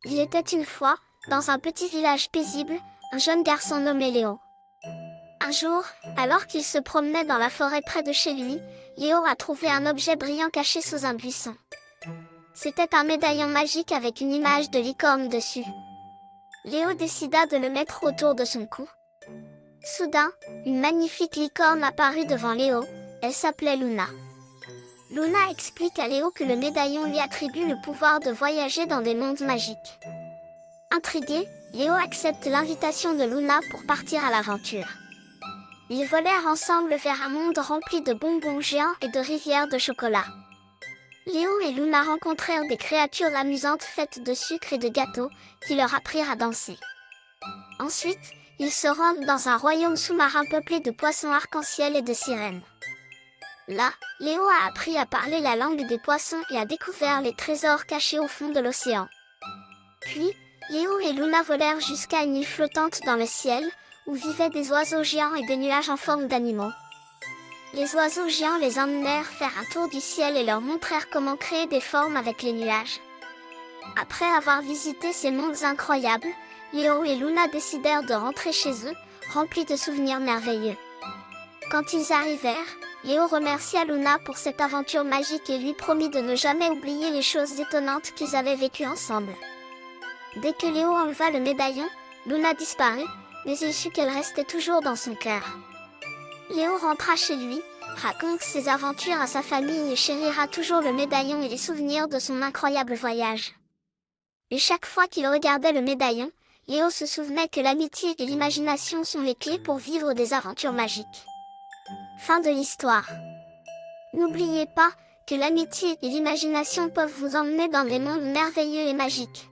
Il était une fois, dans un petit village paisible, un jeune garçon nommé Léo. Un jour, alors qu'il se promenait dans la forêt près de chez lui, Léo a trouvé un objet brillant caché sous un buisson. C'était un médaillon magique avec une image de licorne dessus. Léo décida de le mettre autour de son cou. Soudain, une magnifique licorne apparut devant Léo. Elle s'appelait Luna. Luna explique à Léo que le médaillon lui attribue le pouvoir de voyager dans des mondes magiques. Intrigué, Léo accepte l'invitation de Luna pour partir à l'aventure. Ils volèrent ensemble vers un monde rempli de bonbons géants et de rivières de chocolat. Léo et Luna rencontrèrent des créatures amusantes faites de sucre et de gâteaux, qui leur apprirent à danser. Ensuite, ils se rendent dans un royaume sous-marin peuplé de poissons arc-en-ciel et de sirènes. Là, Léo a appris à parler la langue des poissons et a découvert les trésors cachés au fond de l'océan. Puis, Léo et Luna volèrent jusqu'à une île flottante dans le ciel, où vivaient des oiseaux géants et des nuages en forme d'animaux. Les oiseaux géants les emmenèrent faire un tour du ciel et leur montrèrent comment créer des formes avec les nuages. Après avoir visité ces mondes incroyables, Léo et Luna décidèrent de rentrer chez eux, remplis de souvenirs merveilleux. Quand ils arrivèrent, Léo remercia Luna pour cette aventure magique et lui promit de ne jamais oublier les choses étonnantes qu'ils avaient vécues ensemble. Dès que Léo enleva le médaillon, Luna disparut, mais il sut qu'elle restait toujours dans son cœur. Léo rentra chez lui, raconte ses aventures à sa famille et chérira toujours le médaillon et les souvenirs de son incroyable voyage. Et chaque fois qu'il regardait le médaillon, Léo se souvenait que l'amitié et l'imagination sont les clés pour vivre des aventures magiques. Fin de l'histoire. N'oubliez pas que l'amitié et l'imagination peuvent vous emmener dans des mondes merveilleux et magiques.